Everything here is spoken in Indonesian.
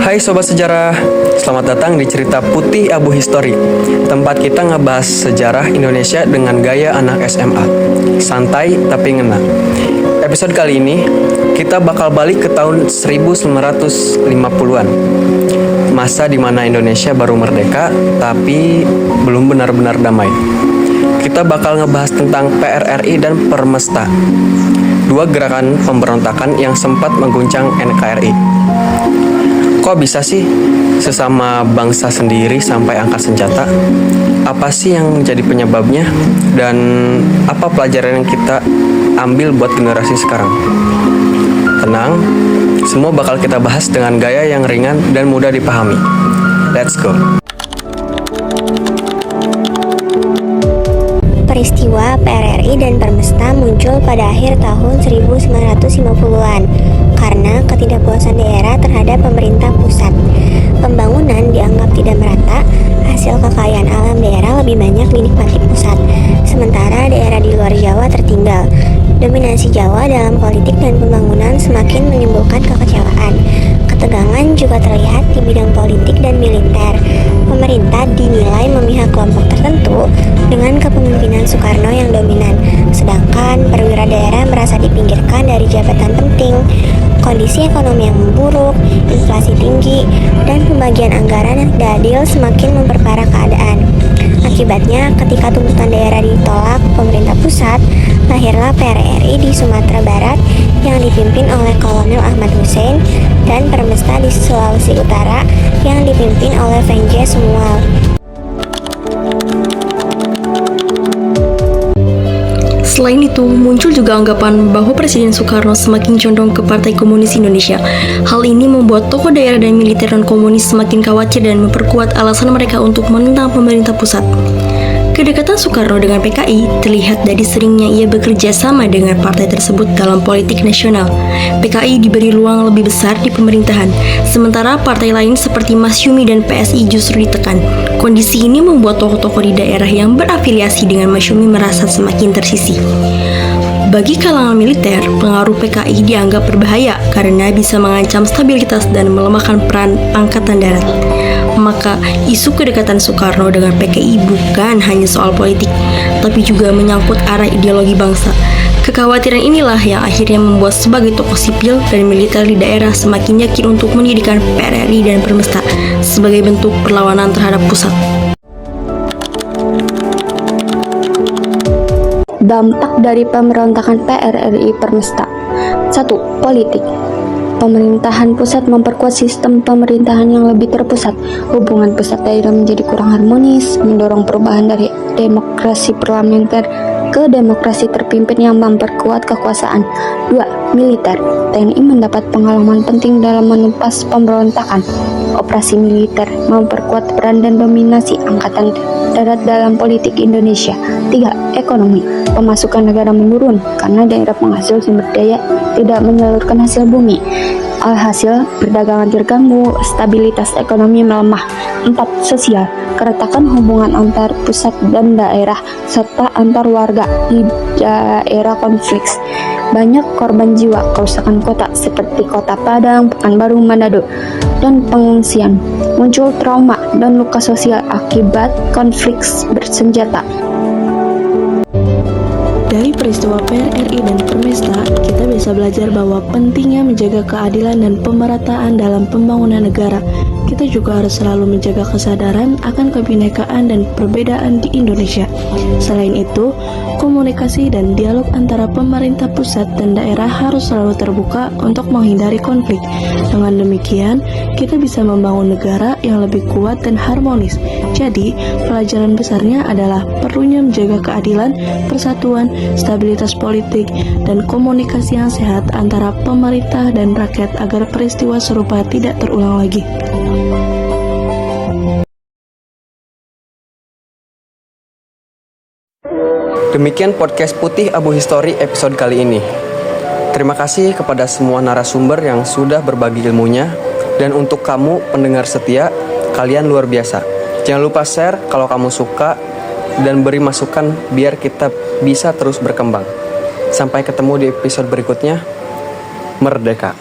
Hai Sobat Sejarah, selamat datang di Cerita Putih Abu History, tempat kita ngebahas sejarah Indonesia dengan gaya anak SMA, santai tapi ngena. Episode kali ini, kita bakal balik ke tahun 1950-an, masa dimana Indonesia baru merdeka, tapi belum benar-benar damai. Kita bakal ngebahas tentang PRRI dan Permesta, dua gerakan pemberontakan yang sempat mengguncang NKRI. Kok bisa sih sesama bangsa sendiri sampai angkat senjata? Apa sih yang jadi penyebabnya? Dan apa pelajaran yang kita ambil buat generasi sekarang? Tenang, semua bakal kita bahas dengan gaya yang ringan dan mudah dipahami. Let's go! Peristiwa PRRI dan Permesta muncul pada akhir tahun 1950-an karena ketidakpuasan daerah terhadap pemerintah pusat. Pembangunan dianggap tidak merata, hasil kekayaan alam daerah lebih banyak dinikmati pusat, sementara daerah di luar Jawa tertinggal. Dominasi Jawa dalam politik dan pembangunan semakin menimbulkan kekecewaan. Ketegangan juga terlihat di bidang politik dan militer. Pemerintah dinilai memihak kelompok tertentu dengan kepemimpinan Soekarno yang dominan, sedangkan perwira daerah merasa dipinggirkan dari jabatan penting. Kondisi ekonomi yang memburuk, inflasi tinggi, dan pembagian anggaran yang tidak adil semakin memperparah keadaan. Akibatnya, ketika tuntutan daerah ditolak pemerintah pusat, lahirlah PRRI di Sumatera Barat yang dipimpin oleh Kolonel Ahmad Hussein dan Permesta di Sulawesi Utara yang dipimpin oleh Venje Sumual. Selain itu, muncul juga anggapan bahwa Presiden Soekarno semakin condong ke Partai Komunis Indonesia. Hal ini membuat tokoh daerah dan militer dan komunis semakin khawatir dan memperkuat alasan mereka untuk menentang pemerintah pusat. Kedekatan Soekarno dengan PKI terlihat dari seringnya ia bekerja sama dengan partai tersebut dalam politik nasional. PKI diberi ruang lebih besar di pemerintahan, sementara partai lain seperti Masyumi dan PSI justru ditekan. Kondisi ini membuat tokoh-tokoh di daerah yang berafiliasi dengan Masyumi merasa semakin tersisih. Bagi kalangan militer, pengaruh PKI dianggap berbahaya karena bisa mengancam stabilitas dan melemahkan peran Angkatan Darat. Maka, isu kedekatan Soekarno dengan PKI bukan hanya soal politik, tapi juga menyangkut arah ideologi bangsa. Kekhawatiran inilah yang akhirnya membuat sebagai tokoh sipil dan militer di daerah semakin yakin untuk mendirikan PRRI dan Permesta sebagai bentuk perlawanan terhadap pusat. Dampak dari pemberontakan PRRI Permesta. 1. Politik. Pemerintahan pusat memperkuat sistem pemerintahan yang lebih terpusat. Hubungan pusat daerah menjadi kurang harmonis, mendorong perubahan dari demokrasi parlementer ke demokrasi terpimpin yang memperkuat kekuasaan. 2. Militer. TNI mendapat pengalaman penting dalam menumpas pemberontakan. Operasi militer memperkuat peran dan dominasi Angkatan Darat dalam politik Indonesia. 3. Ekonomi. Pemasukan negara menurun karena daerah penghasil sumber daya tidak menyalurkan hasil bumi. Alhasil, perdagangan terganggu, stabilitas ekonomi melemah. 4. Sosial. Keretakan hubungan antar pusat dan daerah serta antar warga di daerah konflik. Banyak korban jiwa, kerusakan kota seperti Kota Padang, Pekanbaru, Manado, dan pengungsian. Muncul trauma dan luka sosial akibat konflik bersenjata. Dari peristiwa PRRI dan Permesta, kita bisa belajar bahwa pentingnya menjaga keadilan dan pemerataan dalam pembangunan negara. kita juga harus selalu menjaga kesadaran akan kebinekaan dan perbedaan di Indonesia. Selain itu, komunikasi dan dialog antara pemerintah pusat dan daerah harus selalu terbuka untuk menghindari konflik. Dengan demikian, kita bisa membangun negara yang lebih kuat dan harmonis. Jadi, pelajaran besarnya adalah perlunya menjaga keadilan, persatuan, stabilitas politik, dan komunikasi yang sehat antara pemerintah dan rakyat agar peristiwa serupa tidak terulang lagi. Demikian podcast Putih Abu History episode kali ini. Terima kasih kepada semua narasumber yang sudah berbagi ilmunya. Dan untuk kamu pendengar setia, kalian luar biasa. Jangan lupa share kalau kamu suka dan beri masukan biar kita bisa terus berkembang. Sampai ketemu di episode berikutnya. Merdeka!